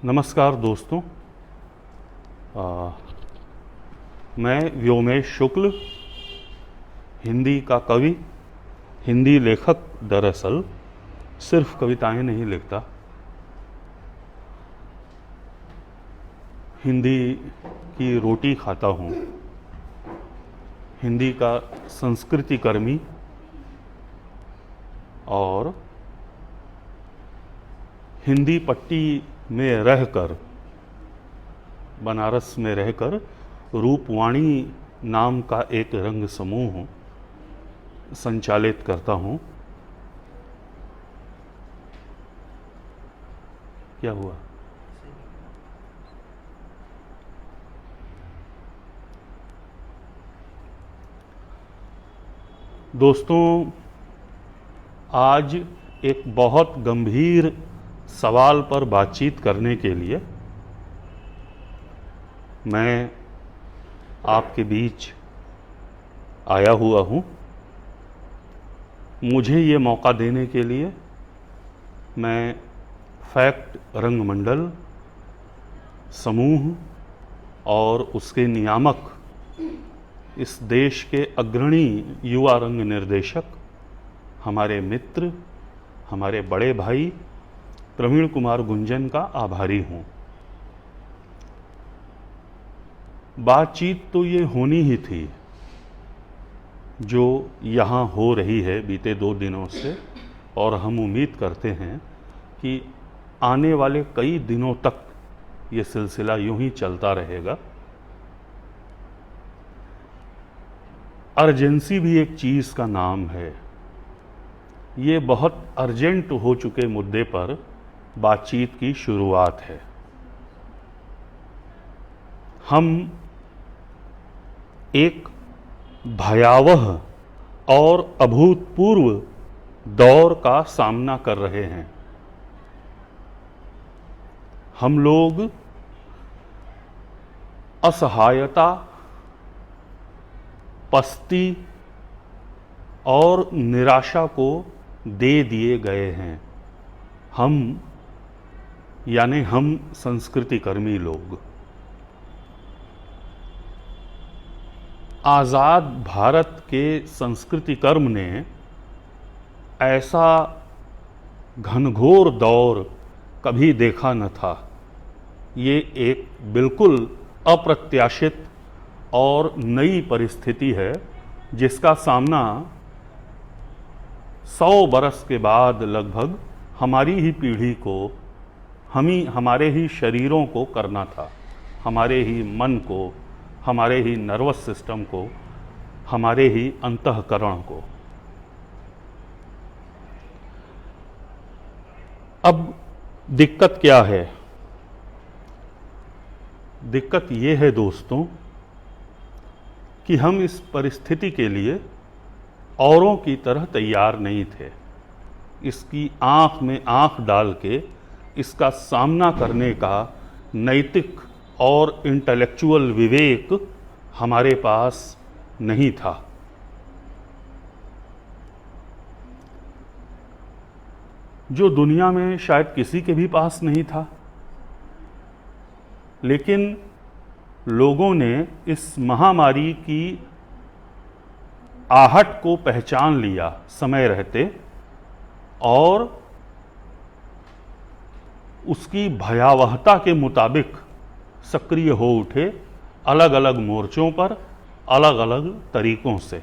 नमस्कार दोस्तों। मैं व्योमेश शुक्ल, हिंदी का कवि, हिंदी लेखक। दरअसल सिर्फ कविताएं नहीं लिखता, हिंदी की रोटी खाता हूँ, हिंदी का संस्कृति कर्मी और हिंदी पट्टी में रहकर, बनारस में रहकर रूपवाणी नाम का एक रंग समूह संचालित करता हूँ। क्या हुआ? दोस्तों, आज एक बहुत गंभीर सवाल पर बातचीत करने के लिए मैं आपके बीच आया हुआ हूँ। मुझे ये मौका देने के लिए मैं फैक्ट रंगमंडल समूह और उसके नियामक, इस देश के अग्रणी युवा रंग निर्देशक, हमारे मित्र, हमारे बड़े भाई प्रवीण कुमार गुंजन का आभारी हूँ। बातचीत तो ये होनी ही थी जो यहाँ हो रही है बीते 2 दिनों से, और हम उम्मीद करते हैं कि आने वाले कई दिनों तक ये सिलसिला यूं ही चलता रहेगा। अर्जेंसी भी एक चीज़ का नाम है। ये बहुत अर्जेंट हो चुके मुद्दे पर बातचीत की शुरुआत है। हम एक भयावह और अभूतपूर्व दौर का सामना कर रहे हैं। हम लोग असहायता, पस्ती और निराशा को दे दिए गए हैं। हम संस्कृति कर्मी लोग। आज़ाद भारत के संस्कृति कर्म ने ऐसा घनघोर दौर कभी देखा न था। ये एक बिल्कुल अप्रत्याशित और नई परिस्थिति है जिसका सामना 100 बरस के बाद लगभग हमारी ही पीढ़ी को, हमारे ही शरीरों को करना था, हमारे ही मन को, हमारे ही नर्वस सिस्टम को, हमारे ही अंतःकरण को। अब दिक्कत क्या है? दिक्कत ये है दोस्तों कि हम इस परिस्थिति के लिए औरों की तरह तैयार नहीं थे। इसकी आंख में आंख डाल के इसका सामना करने का नैतिक और इंटेलेक्चुअल विवेक हमारे पास नहीं था। जो दुनिया में शायद किसी के भी पास नहीं था। लेकिन लोगों ने इस महामारी की आहट को पहचान लिया समय रहते और उसकी भयावहता के मुताबिक सक्रिय हो उठे, अलग अलग मोर्चों पर, अलग अलग तरीकों से।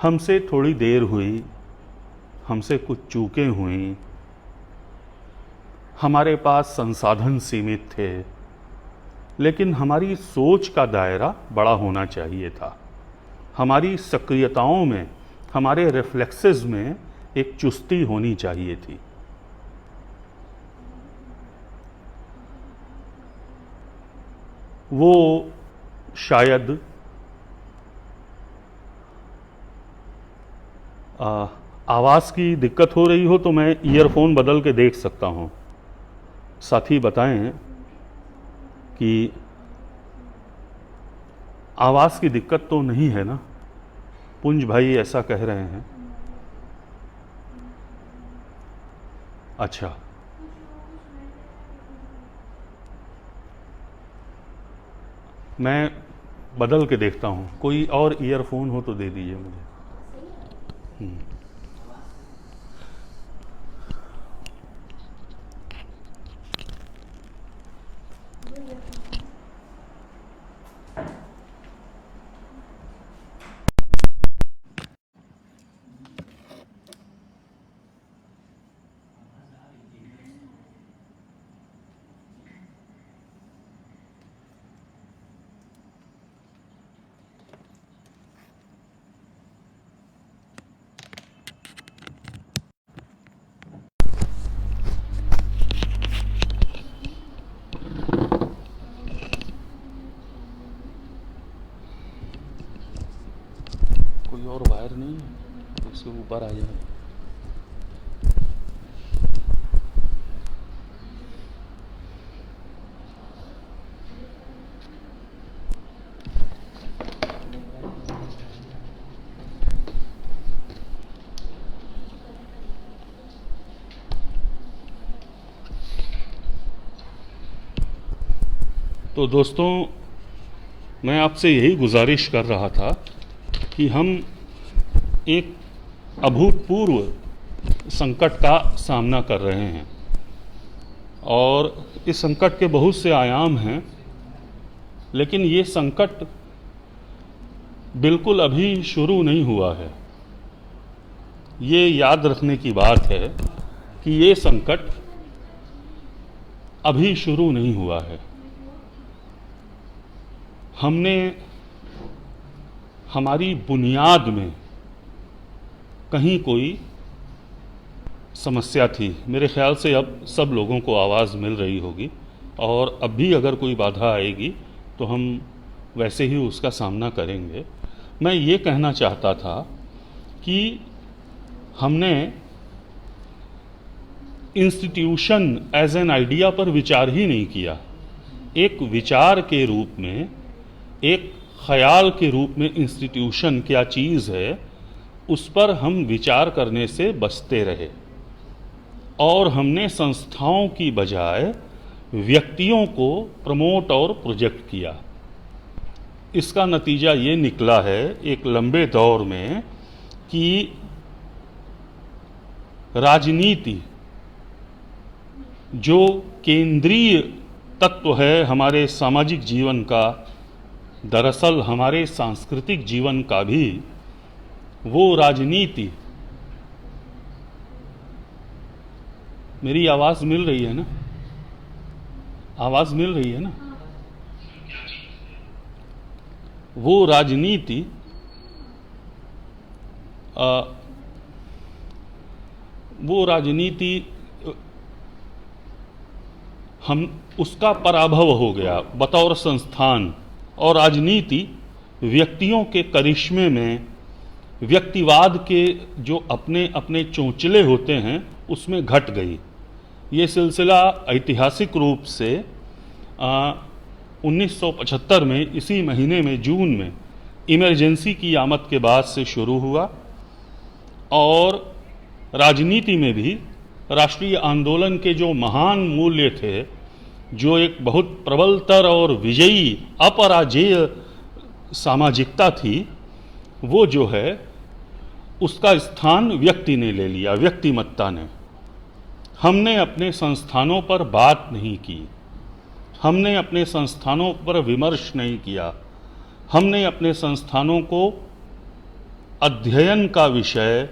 हमसे थोड़ी देर हुई, हमसे कुछ चूकें हुई, हमारे पास संसाधन सीमित थे, लेकिन हमारी सोच का दायरा बड़ा होना चाहिए था। हमारी सक्रियताओं में, हमारे रिफ्लेक्सेस में एक चुस्ती होनी चाहिए थी। वो शायद आवाज़ की दिक्कत हो रही हो तो मैं ईयरफोन बदल के देख सकता हूँ। साथी बताएं कि आवाज़ की दिक्कत तो नहीं है ना? पुंज भाई ऐसा कह रहे हैं। अच्छा, मैं बदल के देखता हूँ, कोई और ईयरफोन हो तो दे दीजिए मुझे। कोई और वायर नहीं है, इसके ऊपर आ जाए। तो दोस्तों, मैं आपसे यही गुजारिश कर रहा था कि हम एक अभूतपूर्व संकट का सामना कर रहे हैं और इस संकट के बहुत से आयाम हैं, लेकिन ये संकट बिल्कुल अभी शुरू नहीं हुआ है। ये याद रखने की बात है कि ये संकट अभी शुरू नहीं हुआ है। हमने हमारी बुनियाद में कहीं कोई समस्या थी। मेरे ख्याल से अब सब लोगों को आवाज़ मिल रही होगी और अब भी अगर कोई बाधा आएगी तो हम वैसे ही उसका सामना करेंगे। मैं ये कहना चाहता था कि हमने इंस्टीट्यूशन एज एन आइडिया पर विचार ही नहीं किया। एक विचार के रूप में, एक ख्याल के रूप में इंस्टीट्यूशन क्या चीज़ है, उस पर हम विचार करने से बचते रहे और हमने संस्थाओं की बजाय व्यक्तियों को प्रमोट और प्रोजेक्ट किया। इसका नतीजा ये निकला है एक लंबे दौर में कि राजनीति जो केंद्रीय तत्व है हमारे सामाजिक जीवन का, दरअसल हमारे सांस्कृतिक जीवन का भी, वो राजनीति, मेरी आवाज़ मिल रही है ना? आवाज़ मिल रही है ना? वो राजनीति हम उसका पराभव हो गया बतौर संस्थान, और राजनीति व्यक्तियों के करिश्मे में, व्यक्तिवाद के जो अपने अपने चोंचले होते हैं उसमें घट गई। ये सिलसिला ऐतिहासिक रूप से 1975 में इसी महीने में जून में इमरजेंसी की आमद के बाद से शुरू हुआ और राजनीति में भी राष्ट्रीय आंदोलन के जो महान मूल्य थे, जो एक बहुत प्रबलतर और विजयी अपराजेय सामाजिकता थी, वो जो है उसका स्थान व्यक्ति ने ले लिया, व्यक्तिमत्ता ने। हमने अपने संस्थानों पर बात नहीं की, हमने अपने संस्थानों पर विमर्श नहीं किया, हमने अपने संस्थानों को अध्ययन का विषय,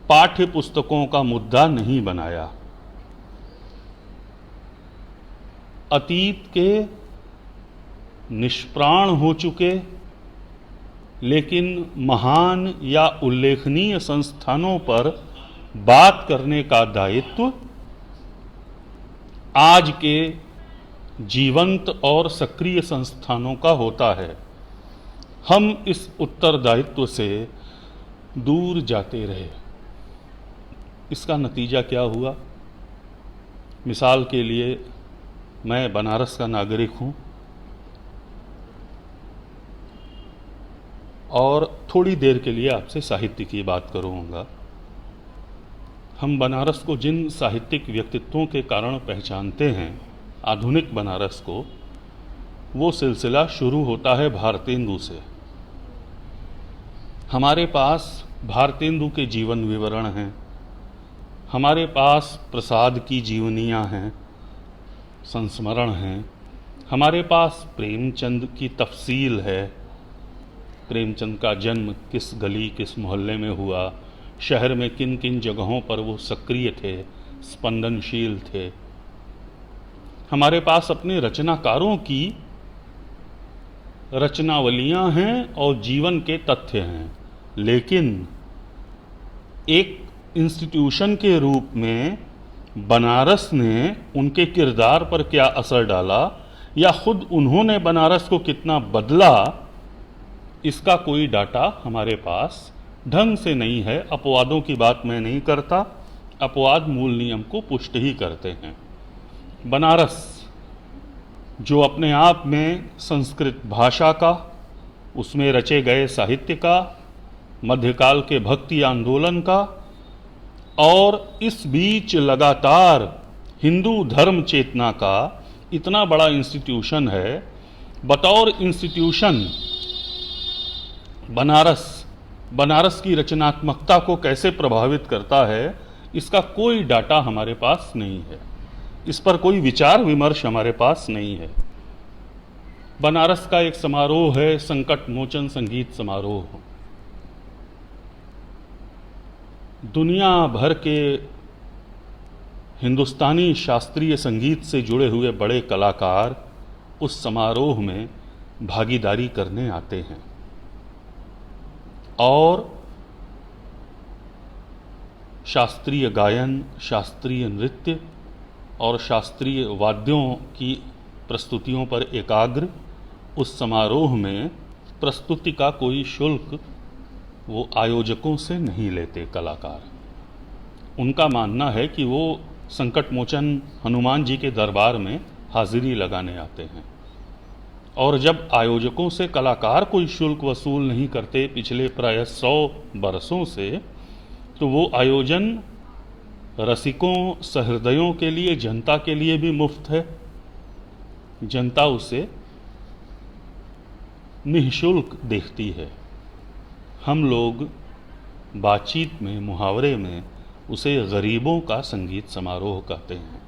पाठ्य पुस्तकों का मुद्दा नहीं बनाया। अतीत के निष्प्राण हो चुके लेकिन महान या उल्लेखनीय संस्थानों पर बात करने का दायित्व आज के जीवंत और सक्रिय संस्थानों का होता है। हम इस उत्तरदायित्व से दूर जाते रहे। इसका नतीजा क्या हुआ? मिसाल के लिए, मैं बनारस का नागरिक हूँ और थोड़ी देर के लिए आपसे साहित्य की बात करूँगा। हम बनारस को जिन साहित्यिक व्यक्तित्वों के कारण पहचानते हैं, आधुनिक बनारस को, वो सिलसिला शुरू होता है भारतेंदु से। हमारे पास भारतेंदु के जीवन विवरण हैं, हमारे पास प्रसाद की जीवनियाँ हैं, संस्मरण हैं, हमारे पास प्रेमचंद की तफसील है, प्रेमचंद का जन्म किस गली किस मोहल्ले में हुआ, शहर में किन किन जगहों पर वो सक्रिय थे, स्पंदनशील थे। हमारे पास अपने रचनाकारों की रचनावलियां हैं और जीवन के तथ्य हैं, लेकिन एक इंस्टीट्यूशन के रूप में बनारस ने उनके किरदार पर क्या असर डाला या खुद उन्होंने बनारस को कितना बदला, इसका कोई डाटा हमारे पास ढंग से नहीं है। अपवादों की बात मैं नहीं करता, अपवाद मूल नियम को पुष्ट ही करते हैं। बनारस जो अपने आप में संस्कृत भाषा का, उसमें रचे गए साहित्य का, मध्यकाल के भक्ति आंदोलन का और इस बीच लगातार हिंदू धर्म चेतना का इतना बड़ा इंस्टीट्यूशन है, बतौर इंस्टीट्यूशन बनारस की रचनात्मकता को कैसे प्रभावित करता है, इसका कोई डाटा हमारे पास नहीं है, इस पर कोई विचार विमर्श हमारे पास नहीं है। बनारस का एक समारोह है संकट मोचन संगीत समारोह। दुनिया भर के हिंदुस्तानी शास्त्रीय संगीत से जुड़े हुए बड़े कलाकार उस समारोह में भागीदारी करने आते हैं और शास्त्रीय गायन, शास्त्रीय नृत्य और शास्त्रीय वाद्यों की प्रस्तुतियों पर एकाग्र उस समारोह में प्रस्तुति का कोई शुल्क वो आयोजकों से नहीं लेते कलाकार। उनका मानना है कि वो संकट मोचन हनुमान जी के दरबार में हाजिरी लगाने आते हैं और जब आयोजकों से कलाकार कोई शुल्क वसूल नहीं करते पिछले प्राय 100 बरसों से, तो वो आयोजन रसिकों सहृदयों के लिए, जनता के लिए भी मुफ्त है। जनता उसे निःशुल्क देखती है। हम लोग बातचीत में, मुहावरे में उसे गरीबों का संगीत समारोह कहते हैं।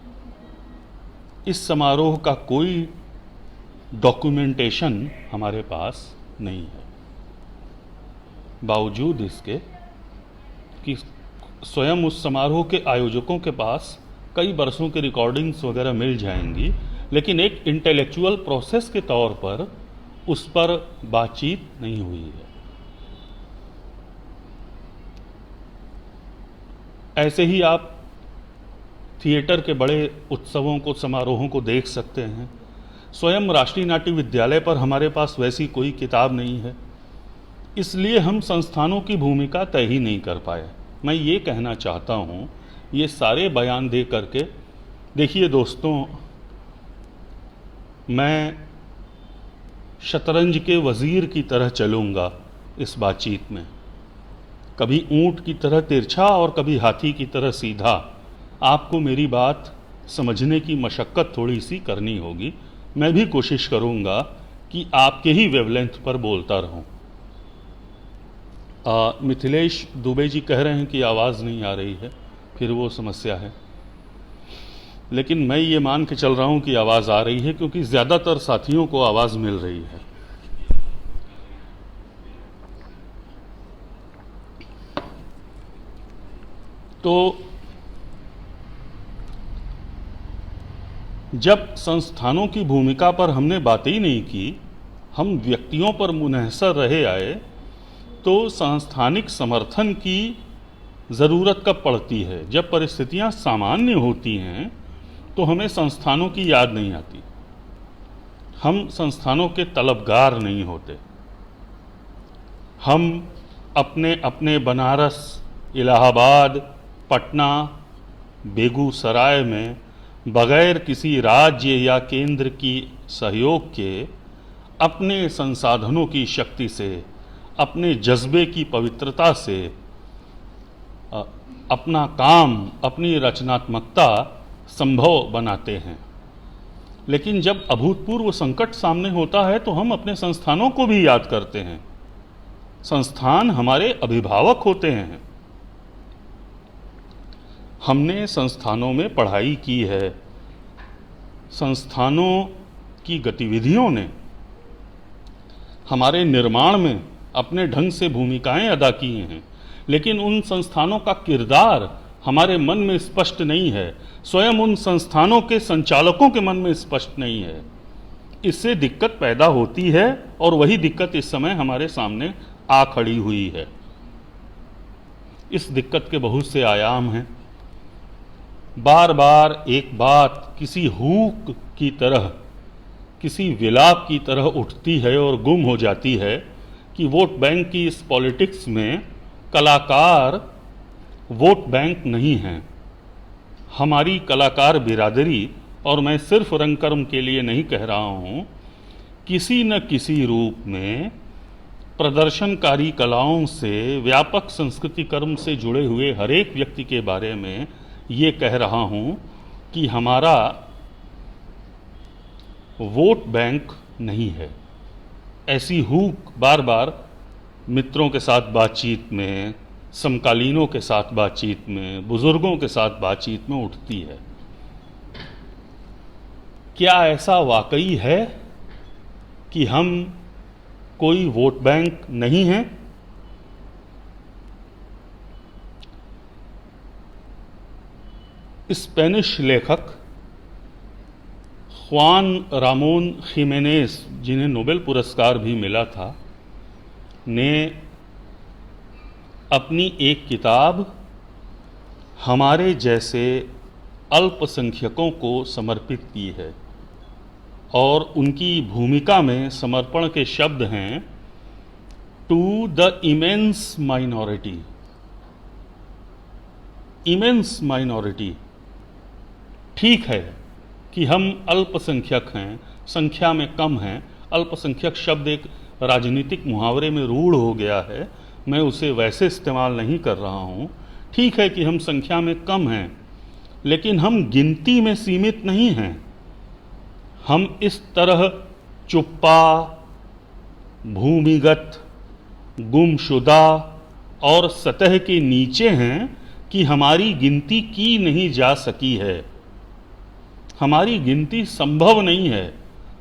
इस समारोह का कोई डॉक्यूमेंटेशन हमारे पास नहीं है, बावजूद इसके कि स्वयं उस समारोह के आयोजकों के पास कई बरसों की रिकॉर्डिंग्स वगैरह मिल जाएंगी, लेकिन एक इंटेलेक्चुअल प्रोसेस के तौर पर उस पर बातचीत नहीं हुई है। ऐसे ही आप थिएटर के बड़े उत्सवों को, समारोहों को देख सकते हैं। स्वयं राष्ट्रीय नाट्य विद्यालय पर हमारे पास वैसी कोई किताब नहीं है, इसलिए हम संस्थानों की भूमिका तय ही नहीं कर पाए। मैं ये कहना चाहता हूँ, ये सारे बयान दे करके, देखिए दोस्तों, मैं शतरंज के वज़ीर की तरह चलूँगा इस बातचीत में, कभी ऊंट की तरह तिरछा और कभी हाथी की तरह सीधा। आपको मेरी बात समझने की मशक्क़त थोड़ी सी करनी होगी। मैं भी कोशिश करूँगा कि आपके ही वेवलेंथ पर बोलता रहूँ। मिथिलेश दुबे जी कह रहे हैं कि आवाज़ नहीं आ रही है, फिर वो समस्या है, लेकिन मैं ये मान के चल रहा हूँ कि आवाज़ आ रही है, क्योंकि ज़्यादातर साथियों को आवाज़ मिल रही है। तो जब संस्थानों की भूमिका पर हमने बात ही नहीं की, हम व्यक्तियों पर मुनहसर रहे आए, तो सांस्थानिक समर्थन की ज़रूरत कब पड़ती है? जब परिस्थितियां सामान्य होती हैं तो हमें संस्थानों की याद नहीं आती, हम संस्थानों के तलबगार नहीं होते। हम अपने अपने बनारस, इलाहाबाद, पटना, बेगूसराय में बगैर किसी राज्य या केंद्र की सहयोग के अपने संसाधनों की शक्ति से, अपने जज्बे की पवित्रता से अपना काम, अपनी रचनात्मकता संभव बनाते हैं। लेकिन जब अभूतपूर्व संकट सामने होता है तो हम अपने संस्थानों को भी याद करते हैं। संस्थान हमारे अभिभावक होते हैं। हमने संस्थानों में पढ़ाई की है, संस्थानों की गतिविधियों ने हमारे निर्माण में अपने ढंग से भूमिकाएं अदा की हैं, लेकिन उन संस्थानों का किरदार हमारे मन में स्पष्ट नहीं है, स्वयं उन संस्थानों के संचालकों के मन में स्पष्ट नहीं है। इससे दिक्कत पैदा होती है और वही दिक्कत इस समय हमारे सामने आ खड़ी हुई है। इस दिक्कत के बहुत से आयाम हैं। बार बार एक बात किसी हुक की तरह, किसी विलाप की तरह उठती है और गुम हो जाती है कि वोट बैंक की इस पॉलिटिक्स में कलाकार वोट बैंक नहीं हैं। हमारी कलाकार बिरादरी, और मैं सिर्फ रंगकर्म के लिए नहीं कह रहा हूँ, किसी न किसी रूप में प्रदर्शनकारी कलाओं से, व्यापक संस्कृति कर्म से जुड़े हुए हर एक व्यक्ति के बारे में ये कह रहा हूँ कि हमारा वोट बैंक नहीं है। ऐसी हुक बार बार मित्रों के साथ बातचीत में, समकालीनों के साथ बातचीत में, बुजुर्गों के साथ बातचीत में उठती है। क्या ऐसा वाकई है कि हम कोई वोट बैंक नहीं हैं? स्पेनिश लेखक ख्वान रामोन खिमेनेस, जिन्हें नोबेल पुरस्कार भी मिला था, ने अपनी एक किताब हमारे जैसे अल्पसंख्यकों को समर्पित की है, और उनकी भूमिका में समर्पण के शब्द हैं to the immense minority. Immense minority, ठीक है कि हम अल्पसंख्यक हैं, संख्या में कम हैं। अल्पसंख्यक शब्द एक राजनीतिक मुहावरे में रूढ़ हो गया है, मैं उसे वैसे इस्तेमाल नहीं कर रहा हूँ। ठीक है कि हम संख्या में कम हैं, लेकिन हम गिनती में सीमित नहीं हैं। हम इस तरह चुप्पा, भूमिगत, गुमशुदा और सतह के नीचे हैं कि हमारी गिनती की नहीं जा सकी है। हमारी गिनती संभव नहीं है।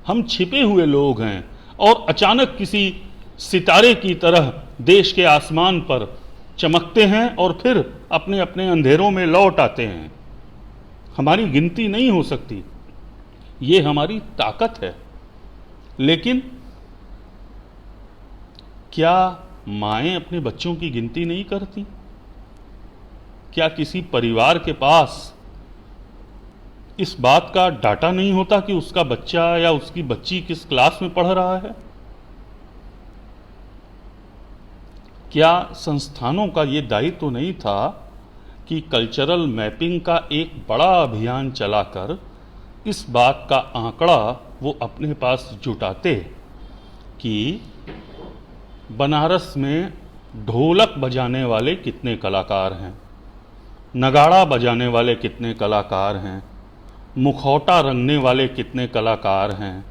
हम छिपे हुए लोग हैं और अचानक किसी सितारे की तरह देश के आसमान पर चमकते हैं और फिर अपने अपने अंधेरों में लौट आते हैं। हमारी गिनती नहीं हो सकती, ये हमारी ताकत है। लेकिन क्या माएं अपने बच्चों की गिनती नहीं करती? क्या किसी परिवार के पास इस बात का डाटा नहीं होता कि उसका बच्चा या उसकी बच्ची किस क्लास में पढ़ रहा है? क्या संस्थानों का ये दायित्व तो नहीं था कि कल्चरल मैपिंग का एक बड़ा अभियान चलाकर इस बात का आंकड़ा वो अपने पास जुटाते कि बनारस में ढोलक बजाने वाले कितने कलाकार हैं, नगाड़ा बजाने वाले कितने कलाकार हैं, मुखौटा रंगने वाले कितने कलाकार हैं,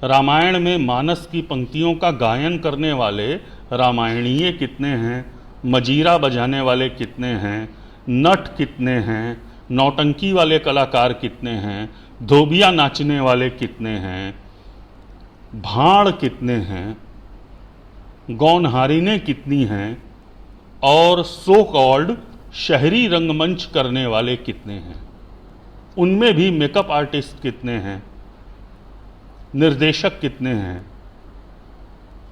रामायण में मानस की पंक्तियों का गायन करने वाले रामायणीय कितने हैं, मजीरा बजाने वाले कितने हैं, नट कितने हैं, नौटंकी वाले कलाकार कितने हैं, धोबिया नाचने वाले कितने हैं, भाड़ कितने हैं, गौनहारिनें कितनी हैं, और सो कॉल्ड शहरी रंगमंच करने वाले कितने हैं। उनमें भी मेकअप आर्टिस्ट कितने हैं, निर्देशक कितने हैं,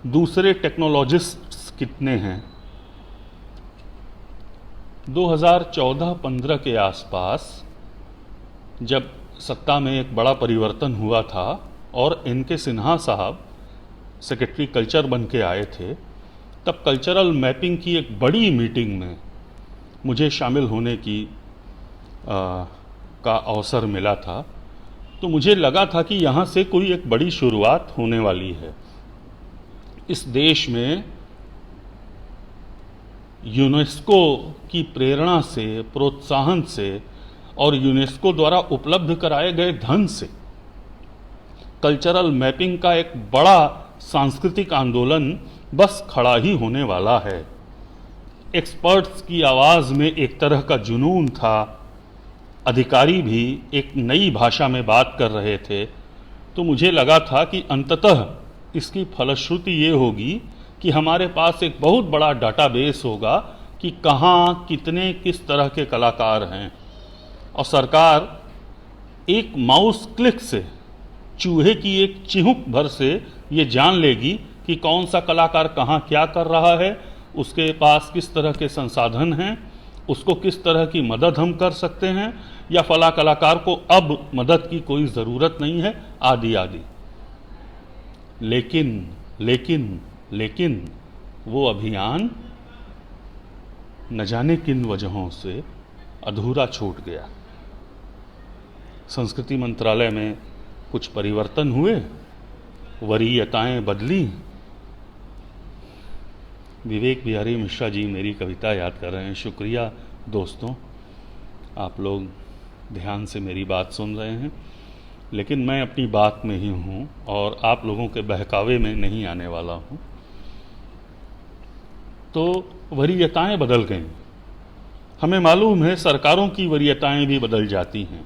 दूसरे टेक्नोलॉजिस्ट्स कितने हैं। 2014-15 के आसपास जब सत्ता में एक बड़ा परिवर्तन हुआ था और एन.के. सिन्हा साहब सेक्रेटरी कल्चर बन के आए थे, तब कल्चरल मैपिंग की एक बड़ी मीटिंग में मुझे शामिल होने का अवसर मिला था। तो मुझे लगा था कि यहाँ से कोई एक बड़ी शुरुआत होने वाली है। इस देश में यूनेस्को की प्रेरणा से, प्रोत्साहन से और यूनेस्को द्वारा उपलब्ध कराए गए धन से कल्चरल मैपिंग का एक बड़ा सांस्कृतिक आंदोलन बस खड़ा ही होने वाला है। एक्सपर्ट्स की आवाज़ में एक तरह का जुनून था, अधिकारी भी एक नई भाषा में बात कर रहे थे। तो मुझे लगा था कि अंततः इसकी फलश्रुति ये होगी कि हमारे पास एक बहुत बड़ा डाटाबेस होगा कि कहाँ कितने किस तरह के कलाकार हैं, और सरकार एक माउस क्लिक से, चूहे की एक चिहुक भर से ये जान लेगी कि कौन सा कलाकार कहाँ क्या कर रहा है, उसके पास किस तरह के संसाधन हैं, उसको किस तरह की मदद हम कर सकते हैं, या फला कलाकार को अब मदद की कोई ज़रूरत नहीं है, आदि आदि। लेकिन लेकिन लेकिन वो अभियान न जाने किन वजहों से अधूरा छूट गया। संस्कृति मंत्रालय में कुछ परिवर्तन हुए, वरीयताएं बदली। विवेक बिहारी मिश्रा जी मेरी कविता याद कर रहे हैं। शुक्रिया दोस्तों, आप लोग ध्यान से मेरी बात सुन रहे हैं, लेकिन मैं अपनी बात में ही हूँ और आप लोगों के बहकावे में नहीं आने वाला हूँ। तो वरीयताएं बदल गई। हमें मालूम है सरकारों की वरीयताएं भी बदल जाती हैं,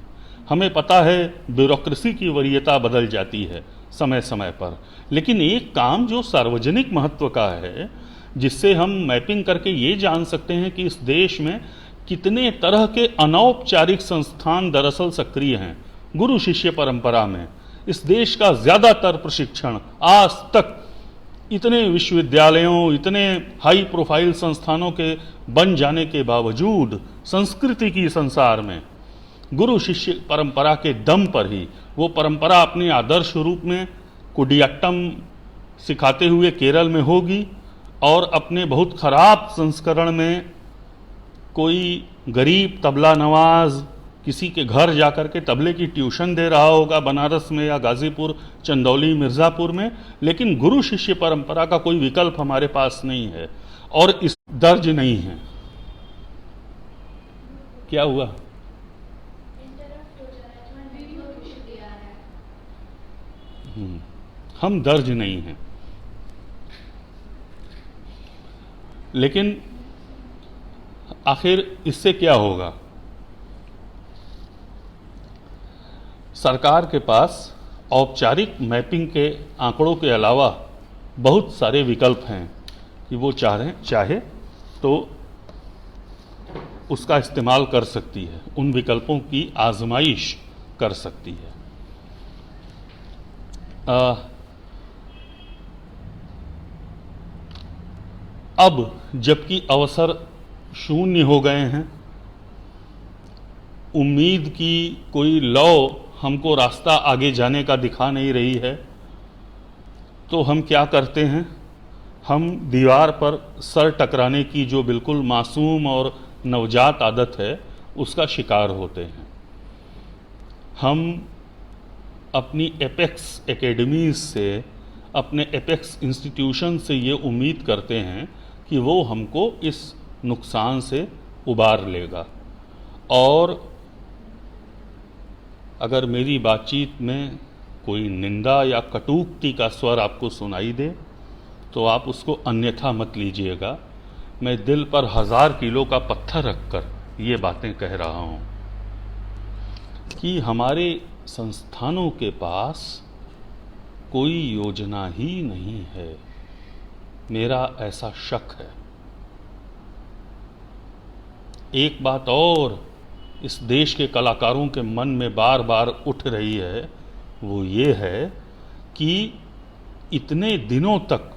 हमें पता है ब्यूरोक्रेसी की वरीयता बदल जाती है समय समय पर। लेकिन एक काम जो सार्वजनिक महत्व का है, जिससे हम मैपिंग करके ये जान सकते हैं कि इस देश में कितने तरह के अनौपचारिक संस्थान दरअसल सक्रिय हैं। गुरु शिष्य परंपरा में इस देश का ज़्यादातर प्रशिक्षण आज तक इतने विश्वविद्यालयों, इतने हाई प्रोफाइल संस्थानों के बन जाने के बावजूद संस्कृति की संसार में गुरु शिष्य परंपरा के दम पर ही वो परंपरा अपने आदर्श रूप में कुडियाट्टम सिखाते हुए केरल में होगी, और अपने बहुत खराब संस्करण में कोई गरीब तबला नवाज किसी के घर जाकर के तबले की ट्यूशन दे रहा होगा बनारस में या गाजीपुर, चंदौली, मिर्ज़ापुर में। लेकिन गुरु शिष्य परंपरा का कोई विकल्प हमारे पास नहीं है और इस दर्ज नहीं है। क्या हुआ? हम दर्ज नहीं हैं। लेकिन आखिर इससे क्या होगा? सरकार के पास औपचारिक मैपिंग के आंकड़ों के अलावा बहुत सारे विकल्प हैं कि वो चाहे तो उसका इस्तेमाल कर सकती है, उन विकल्पों की आजमाइश कर सकती है। अब जबकि अवसर शून्य हो गए हैं, उम्मीद की कोई लौ हमको रास्ता आगे जाने का दिखा नहीं रही है, तो हम क्या करते हैं? हम दीवार पर सर टकराने की जो बिल्कुल मासूम और नवजात आदत है उसका शिकार होते हैं। हम अपनी एपेक्स एकेडमीज से, अपने एपेक्स इंस्टीट्यूशन से ये उम्मीद करते हैं कि वो हमको इस नुकसान से उबार लेगा। और अगर मेरी बातचीत में कोई निंदा या कटूक्ति का स्वर आपको सुनाई दे तो आप उसको अन्यथा मत लीजिएगा। मैं दिल पर 1000 किलो का पत्थर रखकर ये बातें कह रहा हूँ कि हमारे संस्थानों के पास कोई योजना ही नहीं है। मेरा ऐसा शक है। एक बात और इस देश के कलाकारों के मन में बार बार उठ रही है, वो ये है कि इतने दिनों तक,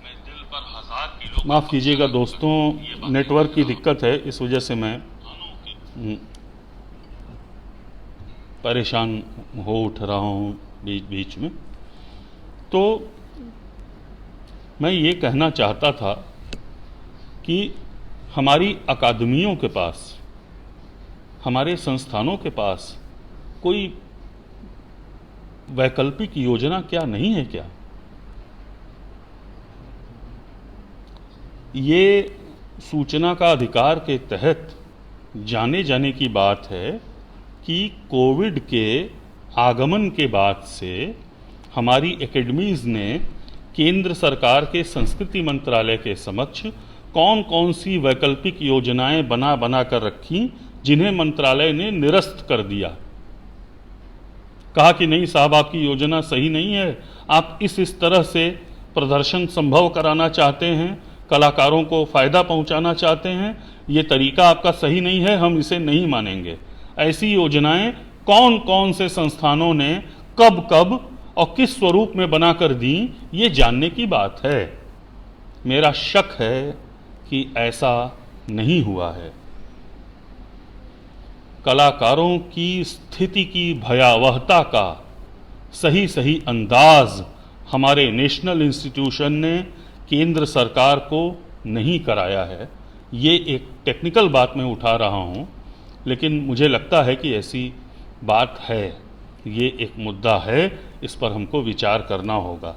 मैं दिल पर 1000 किलो, माफ़ कीजिएगा दोस्तों, नेटवर्क की दिक्कत है, इस वजह से मैं परेशान हो उठ रहा हूँ बीच बीच में। तो मैं ये कहना चाहता था कि हमारी अकादमियों के पास, हमारे संस्थानों के पास कोई वैकल्पिक योजना क्या नहीं है क्या? ये सूचना का अधिकार के तहत जाने जाने की बात है कि कोविड के आगमन के बाद से हमारी एकेडमीज़ ने केंद्र सरकार के संस्कृति मंत्रालय के समक्ष कौन कौन सी वैकल्पिक योजनाएं बना कर रखी, जिन्हें मंत्रालय ने निरस्त कर दिया। कहा कि नहीं साहब, आपकी योजना सही नहीं है, आप इस तरह से प्रदर्शन संभव कराना चाहते हैं, कलाकारों को फ़ायदा पहुंचाना चाहते हैं, ये तरीका आपका सही नहीं है, हम इसे नहीं मानेंगे। ऐसी योजनाएं कौन कौन से संस्थानों ने कब कब और किस स्वरूप में बनाकर दी, ये जानने की बात है। मेरा शक है कि ऐसा नहीं हुआ है। कलाकारों की स्थिति की भयावहता का सही सही अंदाज हमारे नेशनल इंस्टीट्यूशन ने केंद्र सरकार को नहीं कराया है। ये एक टेक्निकल बात मैं उठा रहा हूँ, लेकिन मुझे लगता है कि ऐसी बात है, ये एक मुद्दा है, इस पर हमको विचार करना होगा।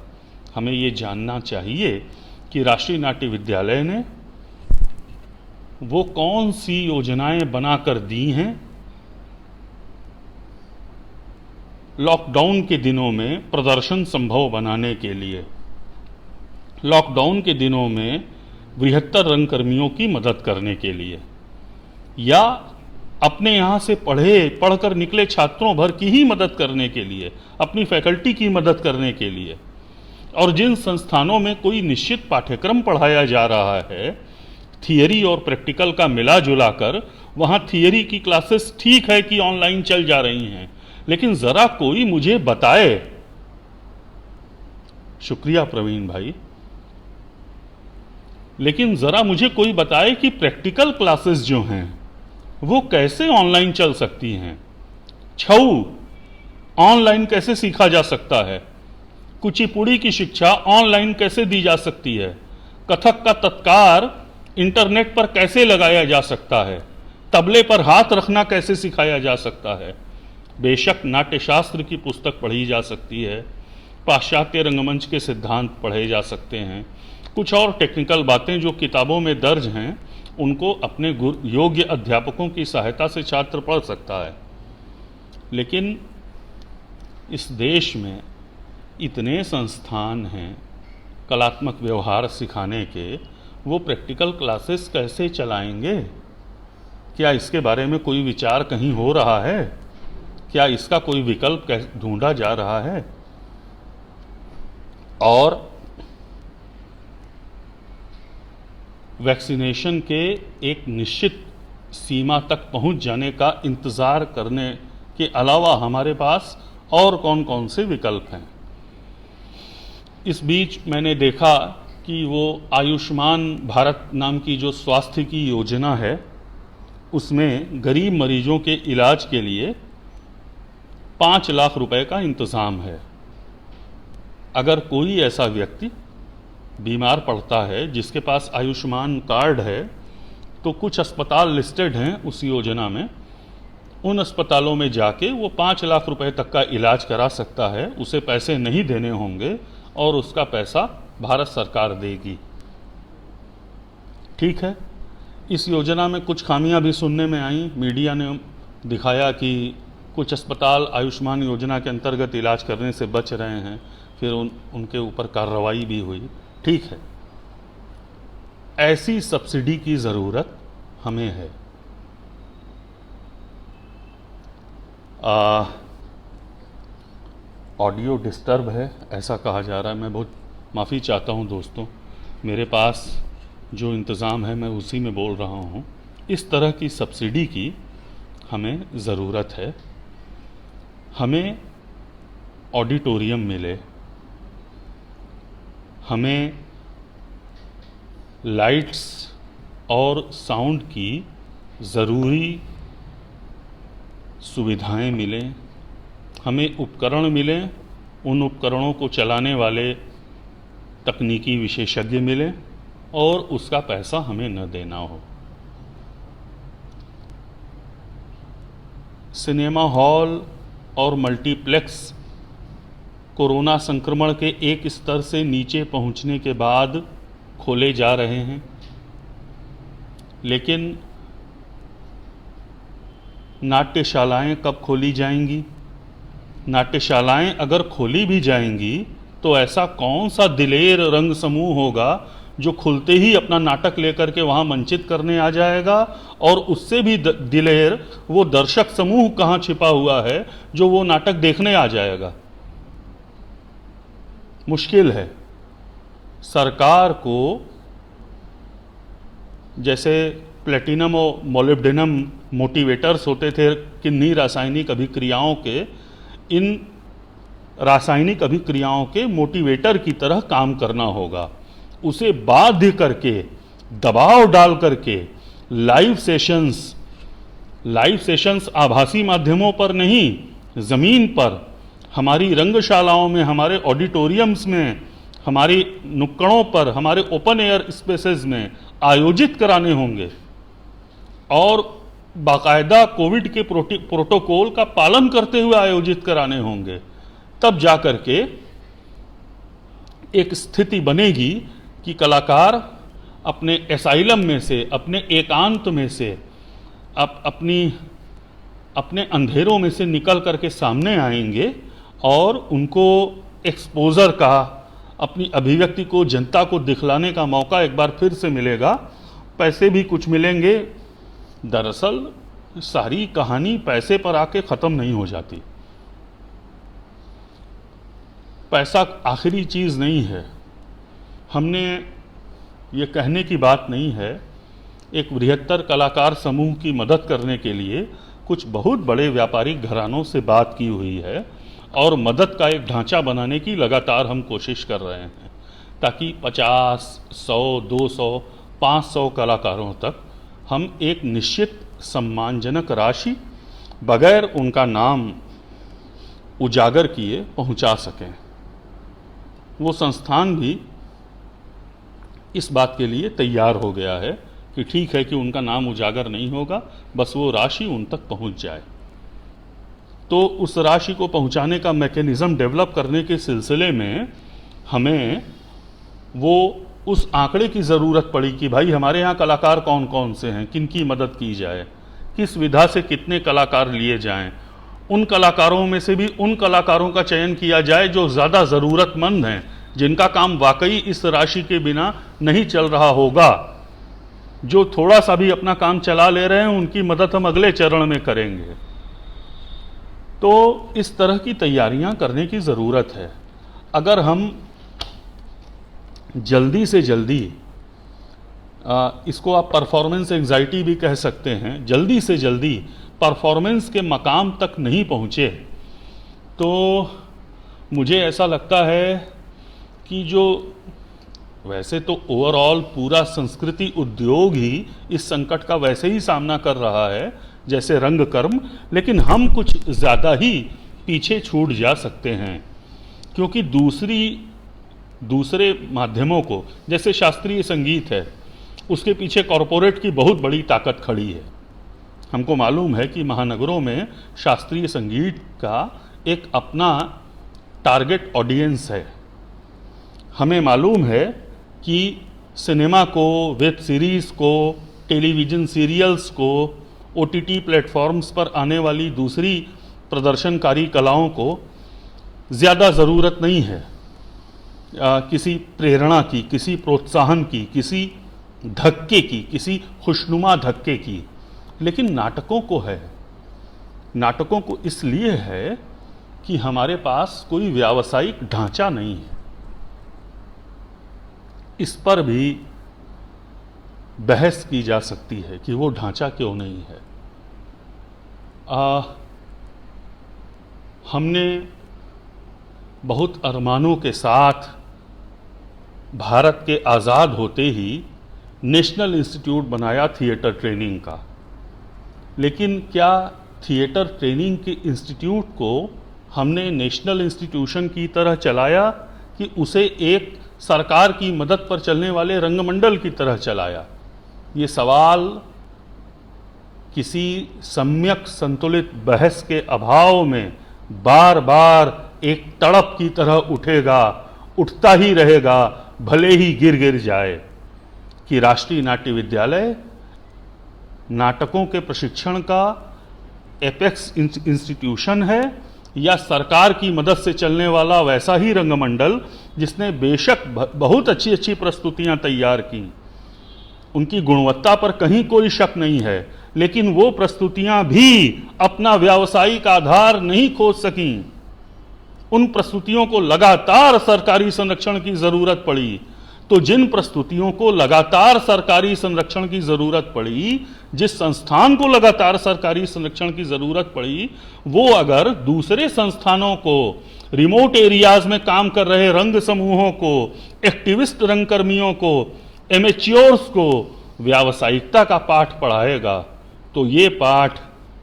हमें ये जानना चाहिए कि राष्ट्रीय नाट्य विद्यालय ने वो कौन सी योजनाएं बनाकर दी हैं लॉकडाउन के दिनों में प्रदर्शन संभव बनाने के लिए, लॉकडाउन के दिनों में बृहत्तर रंगकर्मियों की मदद करने के लिए, या अपने यहाँ से पढ़कर निकले छात्रों भर की ही मदद करने के लिए, अपनी फैकल्टी की मदद करने के लिए। और जिन संस्थानों में कोई निश्चित पाठ्यक्रम पढ़ाया जा रहा है, थियरी और प्रैक्टिकल का मिला जुला कर, वहाँ थियरी की क्लासेस ठीक है कि ऑनलाइन चल जा रही हैं, लेकिन ज़रा कोई मुझे बताए, शुक्रिया प्रवीण भाई, लेकिन ज़रा मुझे कोई बताए कि प्रैक्टिकल क्लासेस जो हैं वो कैसे ऑनलाइन चल सकती हैं। छऊ ऑनलाइन कैसे सीखा जा सकता है, कुचिपुड़ी की शिक्षा ऑनलाइन कैसे दी जा सकती है, कथक का तत्कार इंटरनेट पर कैसे लगाया जा सकता है, तबले पर हाथ रखना कैसे सिखाया जा सकता है। बेशक नाट्यशास्त्र की पुस्तक पढ़ी जा सकती है, पाश्चात्य रंगमंच के सिद्धांत पढ़े जा सकते हैं, कुछ और टेक्निकल बातें जो किताबों में दर्ज हैं उनको अपने योग्य अध्यापकों की सहायता से छात्र पढ़ सकता है। लेकिन इस देश में इतने संस्थान हैं कलात्मक व्यवहार सिखाने के, वो प्रैक्टिकल क्लासेस कैसे चलाएंगे? क्या इसके बारे में कोई विचार कहीं हो रहा है? क्या इसका कोई विकल्प ढूंढा जा रहा है? और वैक्सीनेशन के एक निश्चित सीमा तक पहुंच जाने का इंतज़ार करने के अलावा हमारे पास और कौन कौन से विकल्प हैं? इस बीच मैंने देखा कि वो आयुष्मान भारत नाम की जो स्वास्थ्य की योजना है, उसमें गरीब मरीजों के इलाज के लिए 5 लाख रुपए का इंतज़ाम है। अगर कोई ऐसा व्यक्ति बीमार पड़ता है जिसके पास आयुष्मान कार्ड है, तो कुछ अस्पताल लिस्टेड हैं उस योजना में, उन अस्पतालों में जाके वो 5 लाख रुपए तक का इलाज करा सकता है। उसे पैसे नहीं देने होंगे और उसका पैसा भारत सरकार देगी। ठीक है, इस योजना में कुछ खामियां भी सुनने में आई। मीडिया ने दिखाया कि कुछ अस्पताल आयुष्मान योजना के अंतर्गत इलाज करने से बच रहे हैं, फिर उनके ऊपर कार्रवाई भी हुई। ठीक है, ऐसी सब्सिडी की ज़रूरत हमें है। ऑडियो डिस्टर्ब है ऐसा कहा जा रहा है। मैं बहुत माफ़ी चाहता हूं दोस्तों, मेरे पास जो इंतज़ाम है मैं उसी में बोल रहा हूं। इस तरह की सब्सिडी की हमें ज़रूरत है। हमें ऑडिटोरियम मिले, हमें लाइट्स और साउंड की ज़रूरी सुविधाएं मिलें, हमें उपकरण मिलें, उन उपकरणों को चलाने वाले तकनीकी विशेषज्ञ मिलें और उसका पैसा हमें न देना हो। सिनेमा हॉल और मल्टीप्लेक्स कोरोना संक्रमण के एक स्तर से नीचे पहुंचने के बाद खोले जा रहे हैं, लेकिन नाट्यशालाएं कब खोली जाएंगी, नाट्यशालाएं अगर खोली भी जाएंगी तो ऐसा कौन सा दिलेर रंग समूह होगा जो खुलते ही अपना नाटक लेकर के वहाँ मंचित करने आ जाएगा, और उससे भी दिलेर वो दर्शक समूह कहाँ छिपा हुआ है जो वो नाटक देखने आ जाएगा। मुश्किल है। सरकार को जैसे प्लेटिनम और मोलिब्डेनम मोटिवेटर्स होते थे किन्हीं रासायनिक अभिक्रियाओं के, इन रासायनिक अभिक्रियाओं के मोटिवेटर की तरह काम करना होगा। उसे बाध्य करके, दबाव डाल करके लाइव सेशंस आभासी माध्यमों पर नहीं, ज़मीन पर, हमारी रंगशालाओं में, हमारे ऑडिटोरियम्स में, हमारी नुक्कड़ों पर, हमारे ओपन एयर स्पेसेस में आयोजित कराने होंगे और बाकायदा कोविड के प्रोटोकॉल का पालन करते हुए आयोजित कराने होंगे। तब जाकर के एक स्थिति बनेगी कि कलाकार अपने एसाइलम में से, अपने एकांत में से, अपने अंधेरों में से निकल करके सामने आएंगे और उनको एक्सपोजर का, अपनी अभिव्यक्ति को जनता को दिखलाने का मौका एक बार फिर से मिलेगा। पैसे भी कुछ मिलेंगे। दरअसल सारी कहानी पैसे पर आके ख़त्म नहीं हो जाती। पैसा आखिरी चीज़ नहीं है। हमने ये कहने की बात नहीं है। एक बृहत्तर कलाकार समूह की मदद करने के लिए कुछ बहुत बड़े व्यापारिक घरानों से बात की हुई है और मदद का एक ढांचा बनाने की लगातार हम कोशिश कर रहे हैं, ताकि 50, 100, 200, 500 कलाकारों तक हम एक निश्चित सम्मानजनक राशि बगैर उनका नाम उजागर किए पहुंचा सकें। वो संस्थान भी इस बात के लिए तैयार हो गया है कि ठीक है कि उनका नाम उजागर नहीं होगा, बस वो राशि उन तक पहुंच जाए। तो उस राशि को पहुंचाने का मैकेनिज़्म डेवलप करने के सिलसिले में हमें वो उस आंकड़े की ज़रूरत पड़ी कि भाई हमारे यहाँ कलाकार कौन कौन से हैं, किन की मदद की जाए, किस विधा से कितने कलाकार लिए जाएं। उन कलाकारों में से भी उन कलाकारों का चयन किया जाए जो ज़्यादा ज़रूरतमंद हैं, जिनका काम वाकई इस राशि के बिना नहीं चल रहा होगा। जो थोड़ा सा भी अपना काम चला ले रहे हैं उनकी मदद हम अगले चरण में करेंगे। तो इस तरह की तैयारियां करने की ज़रूरत है। अगर हम जल्दी से जल्दी, इसको आप परफॉर्मेंस एंजाइटी भी कह सकते हैं, जल्दी से जल्दी परफॉर्मेंस के मकाम तक नहीं पहुँचे तो मुझे ऐसा लगता है कि जो वैसे तो ओवरऑल पूरा संस्कृति उद्योग ही इस संकट का वैसे ही सामना कर रहा है जैसे रंगकर्म, लेकिन हम कुछ ज़्यादा ही पीछे छूट जा सकते हैं, क्योंकि दूसरे माध्यमों को, जैसे शास्त्रीय संगीत है, उसके पीछे कॉरपोरेट की बहुत बड़ी ताकत खड़ी है। हमको मालूम है कि महानगरों में शास्त्रीय संगीत का एक अपना टारगेट ऑडियंस है। हमें मालूम है कि सिनेमा को, वेब सीरीज़ को, टेलीविज़न सीरियल्स को, OTT प्लेटफॉर्म्स पर आने वाली दूसरी प्रदर्शनकारी कलाओं को ज़्यादा ज़रूरत नहीं है किसी प्रेरणा की, किसी प्रोत्साहन की, किसी धक्के की, किसी खुशनुमा धक्के की, लेकिन नाटकों को है। नाटकों को इसलिए है कि हमारे पास कोई व्यावसायिक ढांचा नहीं है। इस पर भी बहस की जा सकती है कि वो ढांचा क्यों नहीं है। हमने बहुत अरमानों के साथ भारत के आज़ाद होते ही नेशनल इंस्टीट्यूट बनाया थिएटर ट्रेनिंग का, लेकिन क्या थिएटर ट्रेनिंग के इंस्टीट्यूट को हमने नेशनल इंस्टीट्यूशन की तरह चलाया कि उसे एक सरकार की मदद पर चलने वाले रंगमंडल की तरह चलाया? ये सवाल किसी सम्यक संतुलित बहस के अभाव में बार बार एक तड़प की तरह उठेगा, उठता ही रहेगा, भले ही गिर गिर जाए, कि राष्ट्रीय नाट्य विद्यालय नाटकों के प्रशिक्षण का एपेक्स इंस्टीट्यूशन है या सरकार की मदद से चलने वाला वैसा ही रंगमंडल जिसने बेशक बहुत अच्छी अच्छी प्रस्तुतियां तैयार की, उनकी गुणवत्ता पर कहीं कोई शक नहीं है, लेकिन वो प्रस्तुतियां भी अपना व्यावसायिक आधार नहीं खोज सकीं। उन प्रस्तुतियों को लगातार सरकारी संरक्षण की जरूरत पड़ी। तो जिन प्रस्तुतियों को लगातार सरकारी संरक्षण की जरूरत पड़ी, जिस संस्थान को लगातार सरकारी संरक्षण की जरूरत पड़ी, वो अगर दूसरे संस्थानों को, रिमोट एरियाज में काम कर रहे रंग समूहों को, एक्टिविस्ट रंगकर्मियों को, एमेच्योर्स को व्यावसायिकता का पाठ पढ़ाएगा, तो ये पाठ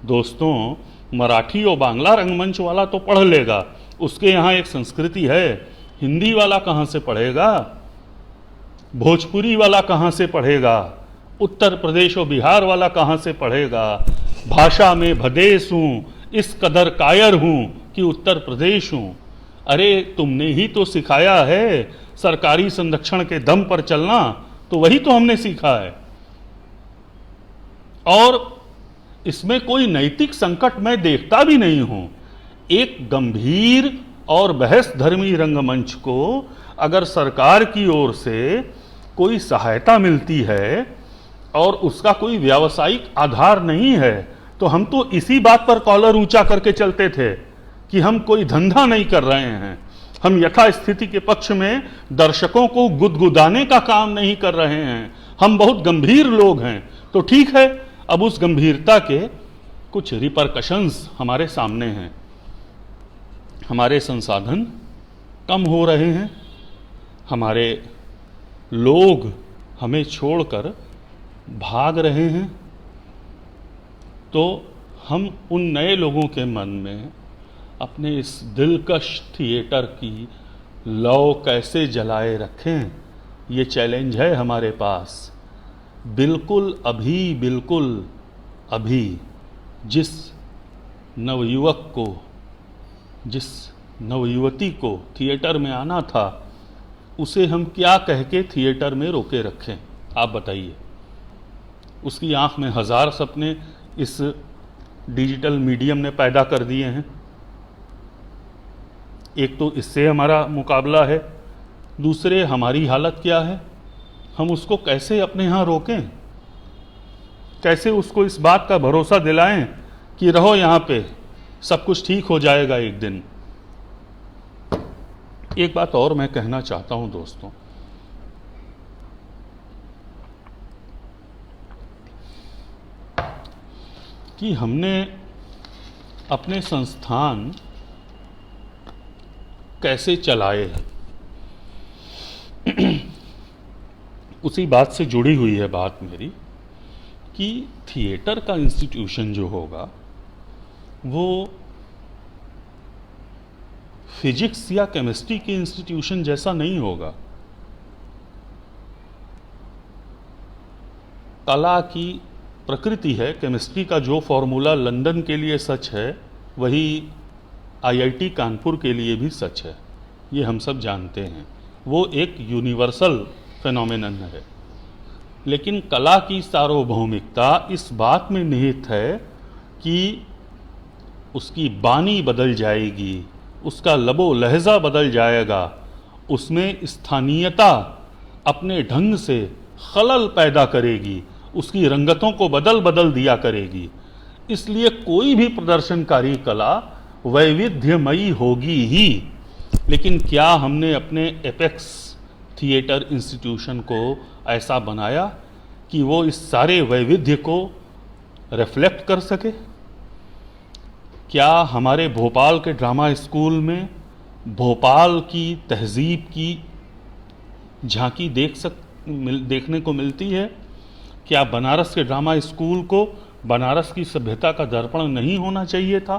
दोस्तों मराठी और बांग्ला रंगमंच वाला तो पढ़ लेगा, उसके यहाँ एक संस्कृति है। हिंदी वाला कहाँ से पढ़ेगा? भोजपुरी वाला कहाँ से पढ़ेगा? उत्तर प्रदेश और बिहार वाला कहाँ से पढ़ेगा? भाषा में भदेश हूँ, इस कदर कायर हूँ कि उत्तर प्रदेश हूँ। अरे तुमने ही तो सिखाया है सरकारी संरक्षण के दम पर चलना, तो वही तो हमने सीखा है। और इसमें कोई नैतिक संकट मैं देखता भी नहीं हूं। एक गंभीर और बहस धर्मी रंगमंच को अगर सरकार की ओर से कोई सहायता मिलती है और उसका कोई व्यावसायिक आधार नहीं है, तो हम तो इसी बात पर कॉलर ऊंचा करके चलते थे कि हम कोई धंधा नहीं कर रहे हैं, हम यथास्थिति के पक्ष में दर्शकों को गुदगुदाने का काम नहीं कर रहे हैं, हम बहुत गंभीर लोग हैं। तो ठीक है, अब उस गंभीरता के कुछ रिपरकशंस हमारे सामने हैं। हमारे संसाधन कम हो रहे हैं, हमारे लोग हमें छोड़कर भाग रहे हैं, तो हम उन नए लोगों के मन में अपने इस दिलकश थिएटर की लौ कैसे जलाए रखें, ये चैलेंज है हमारे पास। बिल्कुल अभी जिस नवयुवक को, जिस नवयुवती को थिएटर में आना था, उसे हम क्या कह के थिएटर में रोके रखें? आप बताइए। उसकी आंख में हजार सपने इस डिजिटल मीडियम ने पैदा कर दिए हैं। एक तो इससे हमारा मुकाबला है, दूसरे हमारी हालत क्या है, हम उसको कैसे अपने यहाँ रोकें, कैसे उसको इस बात का भरोसा दिलाएं कि रहो यहाँ पे, सब कुछ ठीक हो जाएगा एक दिन। एक बात और मैं कहना चाहता हूं दोस्तों, कि हमने अपने संस्थान कैसे चलाए, उसी बात से जुड़ी हुई है बात मेरी, कि थिएटर का इंस्टीट्यूशन जो होगा वो फिजिक्स या केमिस्ट्री के इंस्टीट्यूशन जैसा नहीं होगा। कला की प्रकृति है, केमिस्ट्री का जो फॉर्मूला लंदन के लिए सच है वही आईआईटी कानपुर के लिए भी सच है, ये हम सब जानते हैं। वो एक यूनिवर्सल फेनोमेनन है। लेकिन कला की सार्वभौमिकता इस बात में निहित है कि उसकी बानी बदल जाएगी, उसका लबो लहजा बदल जाएगा, उसमें स्थानीयता अपने ढंग से खलल पैदा करेगी, उसकी रंगतों को बदल बदल दिया करेगी। इसलिए कोई भी प्रदर्शनकारी कला वैविध्यमयी होगी ही। लेकिन क्या हमने अपने एपेक्स थिएटर इंस्टीट्यूशन को ऐसा बनाया कि वो इस सारे वैविध्य को रिफ्लेक्ट कर सके? क्या हमारे भोपाल के ड्रामा स्कूल में भोपाल की तहजीब की झांकी देखने को मिलती है? क्या बनारस के ड्रामा स्कूल को बनारस की सभ्यता का दर्पण नहीं होना चाहिए था?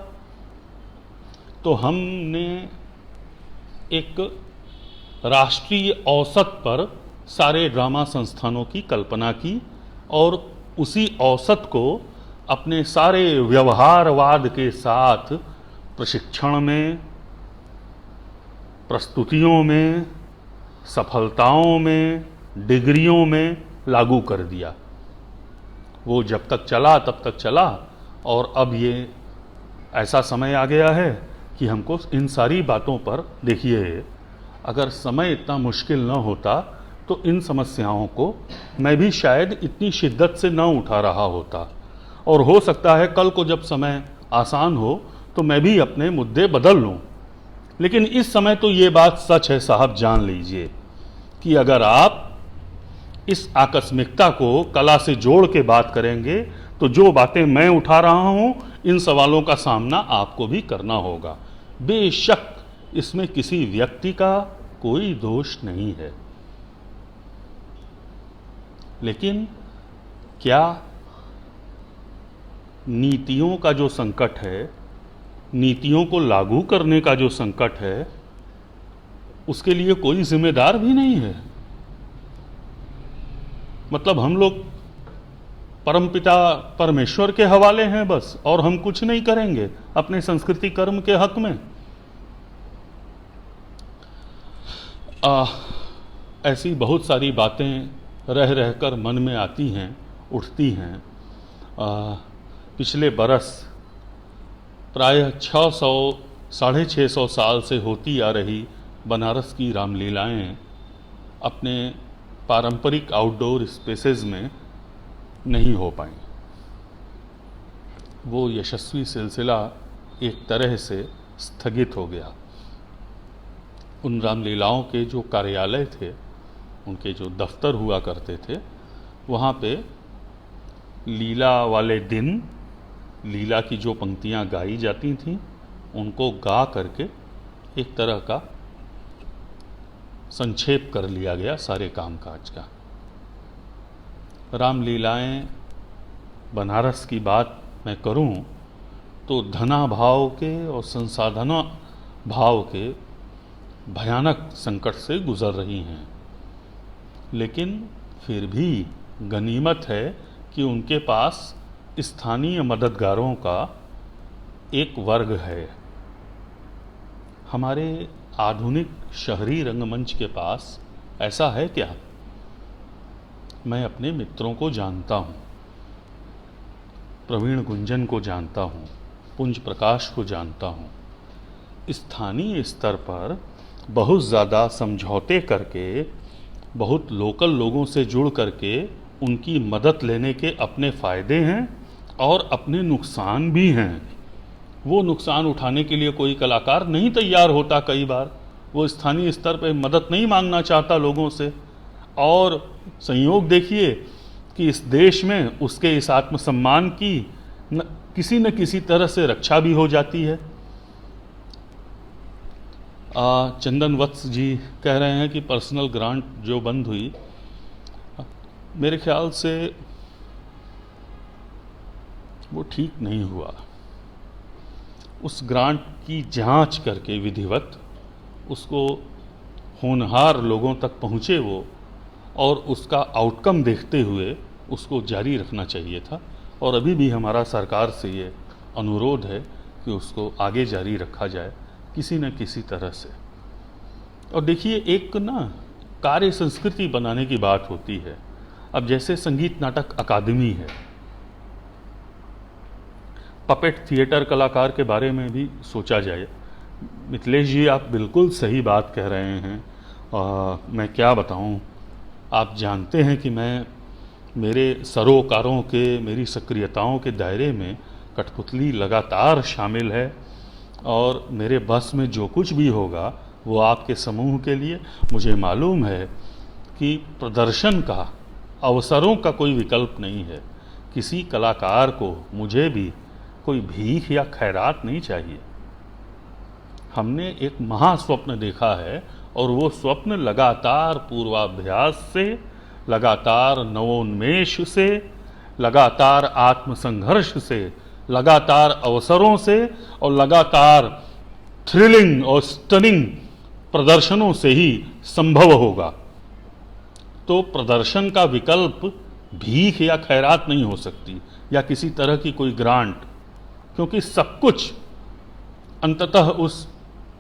तो हमने एक राष्ट्रीय औसत पर सारे ड्रामा संस्थानों की कल्पना की और उसी औसत को अपने सारे व्यवहारवाद के साथ प्रशिक्षण में, प्रस्तुतियों में, सफलताओं में, डिग्रियों में लागू कर दिया। वो जब तक चला तब तक चला, और अब ये ऐसा समय आ गया है कि हमको इन सारी बातों पर, देखिए अगर समय इतना मुश्किल न होता तो इन समस्याओं को मैं भी शायद इतनी शिद्दत से न उठा रहा होता, और हो सकता है कल को जब समय आसान हो तो मैं भी अपने मुद्दे बदल लूं। लेकिन इस समय तो ये बात सच है साहब, जान लीजिए कि अगर आप इस आकस्मिकता को कला से जोड़ के बात करेंगे तो जो बातें मैं उठा रहा हूं, इन सवालों का सामना आपको भी करना होगा। बेशक इसमें किसी व्यक्ति का कोई दोष नहीं है, लेकिन क्या नीतियों का जो संकट है, नीतियों को लागू करने का जो संकट है, उसके लिए कोई जिम्मेदार भी नहीं है? मतलब हम लोग परमपिता परमेश्वर के हवाले हैं बस, और हम कुछ नहीं करेंगे अपने संस्कृति कर्म के हक में? ऐसी बहुत सारी बातें रह रहकर मन में आती हैं, उठती हैं। पिछले बरस प्रायः 600-650 साल से होती आ रही बनारस की रामलीलाएं अपने पारंपरिक आउटडोर स्पेसेस में नहीं हो पाई। वो यशस्वी सिलसिला एक तरह से स्थगित हो गया। उन रामलीलाओं के जो कार्यालय थे, उनके जो दफ्तर हुआ करते थे, वहाँ पे लीला वाले दिन लीला की जो पंक्तियाँ गाई जाती थीं, उनको गा करके एक तरह का संक्षेप कर लिया गया सारे कामकाज का। रामलीलाएं बनारस की बात मैं करूं तो धना भाव के और संसाधना भाव के भयानक संकट से गुजर रही हैं, लेकिन फिर भी गनीमत है कि उनके पास स्थानीय मददगारों का एक वर्ग है। हमारे आधुनिक शहरी रंगमंच के पास ऐसा है क्या? मैं अपने मित्रों को जानता हूँ, प्रवीण गुंजन को जानता हूँ, पुंज प्रकाश को जानता हूँ। स्थानीय स्तर पर बहुत ज़्यादा समझौते करके, बहुत लोकल लोगों से जुड़ करके उनकी मदद लेने के अपने फ़ायदे हैं और अपने नुकसान भी हैं। वो नुकसान उठाने के लिए कोई कलाकार नहीं तैयार होता। कई बार वो स्थानीय स्तर पर मदद नहीं मांगना चाहता लोगों से, और संयोग देखिए कि इस देश में उसके इस आत्मसम्मान की किसी न किसी तरह से रक्षा भी हो जाती है। चंदन वत्स जी कह रहे हैं कि पर्सनल ग्रांट जो बंद हुई, मेरे ख्याल से वो ठीक नहीं हुआ। उस ग्रांट की जांच करके विधिवत उसको होनहार लोगों तक पहुँचे वो, और उसका आउटकम देखते हुए उसको जारी रखना चाहिए था। और अभी भी हमारा सरकार से ये अनुरोध है कि उसको आगे जारी रखा जाए किसी न किसी तरह से। और देखिए, एक ना कार्य संस्कृति बनाने की बात होती है। अब जैसे संगीत नाटक अकादमी है, पपेट थिएटर कलाकार के बारे में भी सोचा जाए। मिथिलेश जी, आप बिल्कुल सही बात कह रहे हैं। मैं क्या बताऊं, आप जानते हैं कि मेरे सरोकारों के, मेरी सक्रियताओं के दायरे में कठपुतली लगातार शामिल है, और मेरे बस में जो कुछ भी होगा वो आपके समूह के लिए। मुझे मालूम है कि प्रदर्शन का, अवसरों का कोई विकल्प नहीं है। किसी कलाकार को, मुझे भी कोई भीख या खैरात नहीं चाहिए। हमने एक महास्वप्न देखा है, और वो स्वप्न लगातार पूर्वाभ्यास से, लगातार नवोन्मेष से, लगातार आत्मसंघर्ष से, लगातार अवसरों से और लगातार थ्रिलिंग और स्टनिंग प्रदर्शनों से ही संभव होगा। तो प्रदर्शन का विकल्प भीख या खैरात नहीं हो सकती, या किसी तरह की कोई ग्रांट, क्योंकि सब कुछ अंततः उस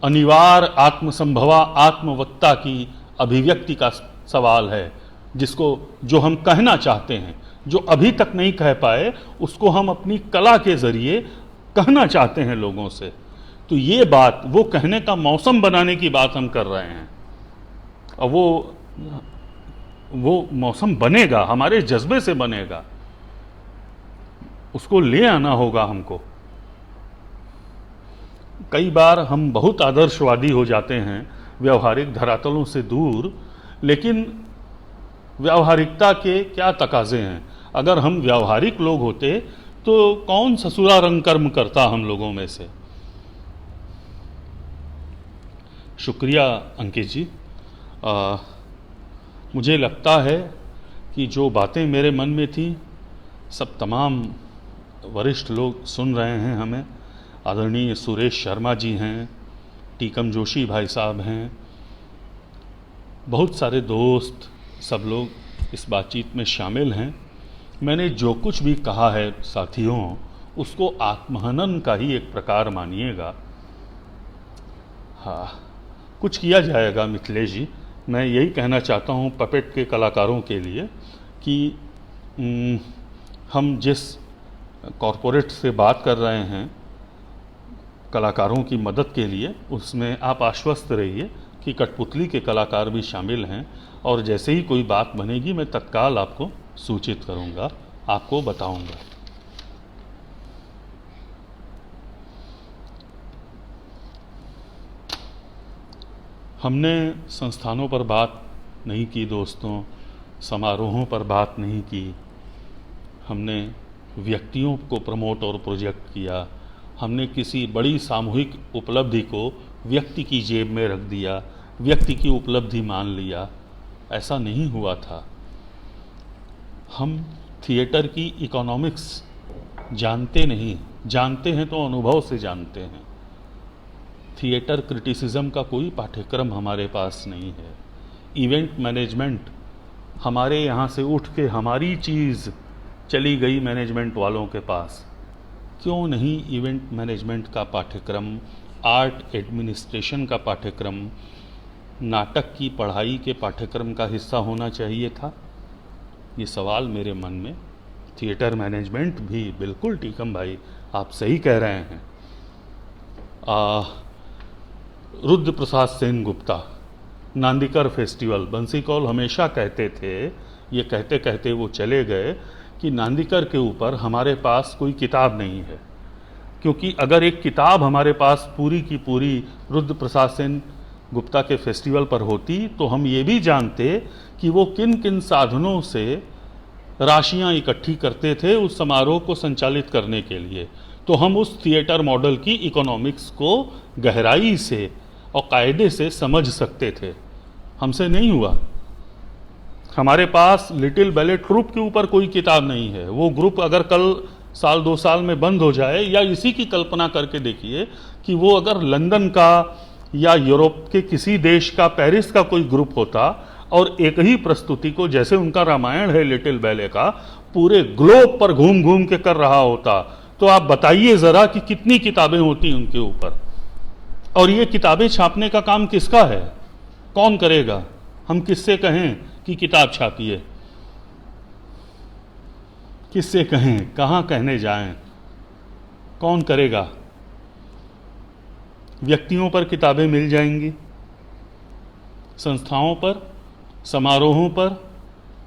अनिवार्य आत्मसंभवा आत्मवत्ता की अभिव्यक्ति का सवाल है, जो हम कहना चाहते हैं, जो अभी तक नहीं कह पाए, उसको हम अपनी कला के जरिए कहना चाहते हैं लोगों से। तो ये बात, वो कहने का मौसम बनाने की बात हम कर रहे हैं, और वो मौसम बनेगा, हमारे जज्बे से बनेगा, उसको ले आना होगा हमको। कई बार हम बहुत आदर्शवादी हो जाते हैं, व्यवहारिक धरातलों से दूर, लेकिन व्यावहारिकता के क्या तकाजे हैं। अगर हम व्यावहारिक लोग होते तो कौन ससुरा रंग कर्म करता हम लोगों में से। शुक्रिया अंकित जी। मुझे लगता है कि जो बातें मेरे मन में थी सब तमाम वरिष्ठ लोग सुन रहे हैं हमें। आदरणीय सुरेश शर्मा जी हैं, टीकम जोशी भाई साहब हैं, बहुत सारे दोस्त, सब लोग इस बातचीत में शामिल हैं। मैंने जो कुछ भी कहा है साथियों, उसको आत्महनन का ही एक प्रकार मानिएगा। हाँ, कुछ किया जाएगा मिथिलेश जी। मैं यही कहना चाहता हूँ पपेट के कलाकारों के लिए कि हम जिस कॉरपोरेट से बात कर रहे हैं कलाकारों की मदद के लिए, उसमें आप आश्वस्त रहिए कि कठपुतली के कलाकार भी शामिल हैं, और जैसे ही कोई बात बनेगी मैं तत्काल आपको सूचित करूंगा, आपको बताऊंगा। हमने संस्थानों पर बात नहीं की दोस्तों, समारोहों पर बात नहीं की, हमने व्यक्तियों को प्रमोट और प्रोजेक्ट किया, हमने किसी बड़ी सामूहिक उपलब्धि को व्यक्ति की जेब में रख दिया, व्यक्ति की उपलब्धि मान लिया। ऐसा नहीं हुआ था। हम थिएटर की इकोनॉमिक्स जानते नहीं, जानते हैं तो अनुभव से जानते हैं। थिएटर क्रिटिसिज्म का कोई पाठ्यक्रम हमारे पास नहीं है। इवेंट मैनेजमेंट हमारे यहाँ से उठ के हमारी चीज़ चली गई मैनेजमेंट वालों के पास। क्यों नहीं इवेंट मैनेजमेंट का पाठ्यक्रम, आर्ट एडमिनिस्ट्रेशन का पाठ्यक्रम, नाटक की पढ़ाई के पाठ्यक्रम का हिस्सा होना चाहिए था? ये सवाल मेरे मन में। थिएटर मैनेजमेंट भी, बिल्कुल टीकम भाई आप सही कह रहे हैं। रुद्र प्रसाद सेन गुप्ता, नांदीकर फेस्टिवल, बंसी कौल हमेशा कहते थे, ये कहते कहते वो चले गए, कि नांदीकर के ऊपर हमारे पास कोई किताब नहीं है। क्योंकि अगर एक किताब हमारे पास पूरी की पूरी रुद्र प्रसाद सेन गुप्ता के फेस्टिवल पर होती तो हम ये भी जानते कि वो किन किन साधनों से राशियां इकट्ठी करते थे उस समारोह को संचालित करने के लिए, तो हम उस थिएटर मॉडल की इकोनॉमिक्स को गहराई से और कायदे से समझ सकते थे। हमसे नहीं हुआ। हमारे पास लिटिल बैले ट्रूप के ऊपर कोई किताब नहीं है। वो ग्रुप अगर कल साल 2 साल में बंद हो जाए, या इसी की कल्पना करके देखिए कि वो अगर लंदन का या यूरोप के किसी देश का, पेरिस का कोई ग्रुप होता और एक ही प्रस्तुति को, जैसे उनका रामायण है लिटिल बैले का, पूरे ग्लोब पर घूम घूम के कर रहा होता, तो आप बताइए ज़रा कि कितनी किताबें होती उनके ऊपर। और ये किताबें छापने का काम किसका है? कौन करेगा? हम किससे कहें कि किताब छापिए? किससे कहें? कहाँ कहने जाएं? कौन करेगा? व्यक्तियों पर किताबें मिल जाएंगी, संस्थाओं पर, समारोहों पर,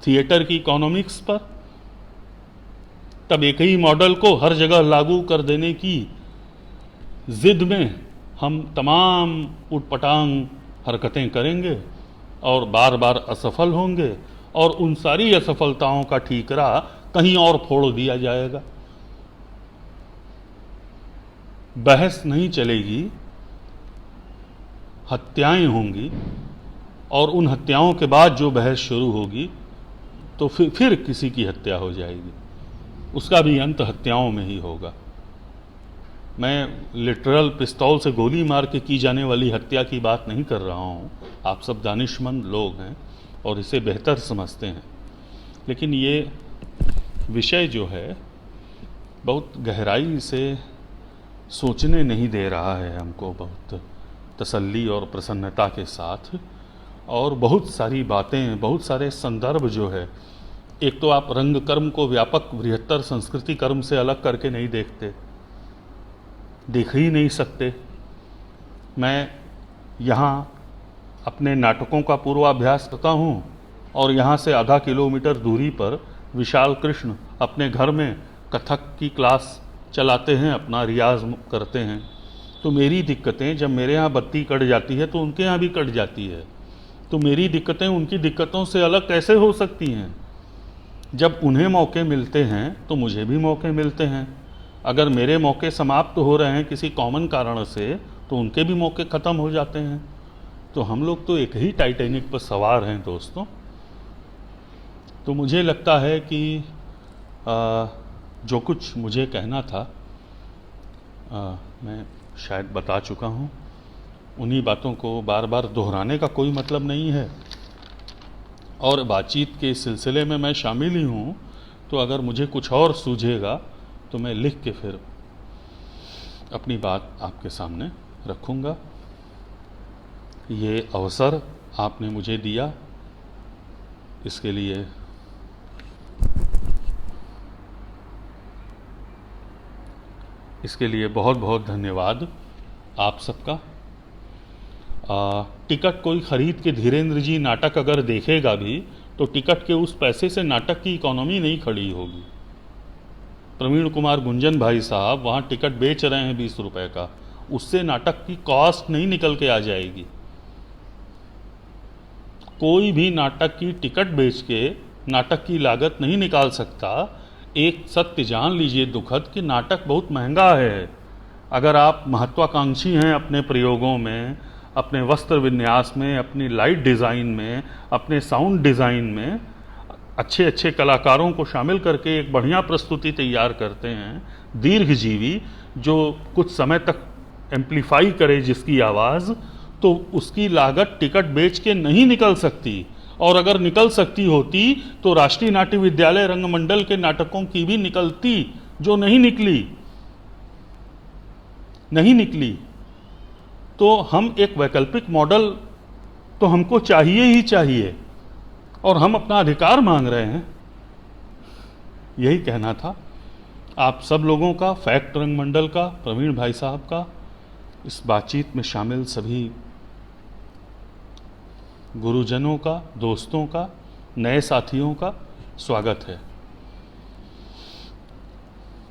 थिएटर की इकोनॉमिक्स पर। तब एक ही मॉडल को हर जगह लागू कर देने की जिद में हम तमाम उटपटांग हरकतें करेंगे और बार बार असफल होंगे, और उन सारी असफलताओं का ठीकरा कहीं और फोड़ दिया जाएगा। बहस नहीं चलेगी, हत्याएं होंगी, और उन हत्याओं के बाद जो बहस शुरू होगी तो फिर किसी की हत्या हो जाएगी, उसका भी अंत हत्याओं में ही होगा। मैं लिटरल पिस्तौल से गोली मार के की जाने वाली हत्या की बात नहीं कर रहा हूँ। आप सब दानिशमंद लोग हैं और इसे बेहतर समझते हैं, लेकिन ये विषय जो है बहुत गहराई से सोचने नहीं दे रहा है हमको, बहुत तसल्ली और प्रसन्नता के साथ। और बहुत सारी बातें, बहुत सारे संदर्भ जो है, एक तो आप रंग कर्म को व्यापक बृहत्तर संस्कृति कर्म से अलग करके नहीं देखते, देख ही नहीं सकते। मैं यहाँ अपने नाटकों का पूर्वाभ्यास करता हूँ और यहाँ से आधा किलोमीटर दूरी पर विशाल कृष्ण अपने घर में कथक की क्लास चलाते हैं, अपना रियाज करते हैं। तो मेरी दिक्कतें, जब मेरे यहाँ बत्ती कट जाती है तो उनके यहाँ भी कट जाती है। तो मेरी दिक्कतें उनकी दिक्कतों से अलग कैसे हो सकती हैं? जब उन्हें मौके मिलते हैं तो मुझे भी मौके मिलते हैं। अगर मेरे मौके समाप्त हो रहे हैं किसी कॉमन कारण से तो उनके भी मौके ख़त्म हो जाते हैं। तो हम लोग तो एक ही टाइटैनिक पर सवार हैं दोस्तों। तो मुझे लगता है कि जो कुछ मुझे कहना था मैं शायद बता चुका हूँ। उन्हीं बातों को बार बार दोहराने का कोई मतलब नहीं है। और बातचीत के सिलसिले में मैं शामिल ही हूँ, तो अगर मुझे कुछ और सूझेगा तो मैं लिख के फिर अपनी बात आपके सामने रखूँगा। ये अवसर आपने मुझे दिया, इसके लिए बहुत बहुत धन्यवाद आप सबका। टिकट कोई ख़रीद के धीरेन्द्र जी नाटक अगर देखेगा भी तो टिकट के उस पैसे से नाटक की इकोनॉमी नहीं खड़ी होगी। प्रवीण कुमार गुंजन भाई साहब वहाँ टिकट बेच रहे हैं 20 रुपए का, उससे नाटक की कॉस्ट नहीं निकल के आ जाएगी। कोई भी नाटक की टिकट बेच के नाटक की लागत नहीं निकाल सकता। एक सत्य जान लीजिए दुखद कि नाटक बहुत महंगा है। अगर आप महत्वाकांक्षी हैं अपने प्रयोगों में, अपने वस्त्र विन्यास में, अपनी लाइट डिज़ाइन में, अपने साउंड डिज़ाइन में अच्छे अच्छे कलाकारों को शामिल करके एक बढ़िया प्रस्तुति तैयार करते हैं, दीर्घजीवी, जो कुछ समय तक एम्प्लीफाई करे जिसकी आवाज़, तो उसकी लागत टिकट बेच के नहीं निकल सकती। और अगर निकल सकती होती तो राष्ट्रीय नाट्य विद्यालय रंगमंडल के नाटकों की भी निकलती, जो नहीं निकली। तो हम एक वैकल्पिक मॉडल तो हमको चाहिए ही चाहिए, और हम अपना अधिकार मांग रहे हैं। यही कहना था आप सब लोगों का, फैक्ट रंगमंडल का, प्रवीण भाई साहब का, इस बातचीत में शामिल सभी गुरुजनों का, दोस्तों का, नए साथियों का स्वागत है।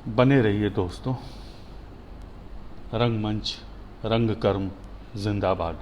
बने रहिए दोस्तों। रंगमंच, रंगकर्म जिंदाबाद।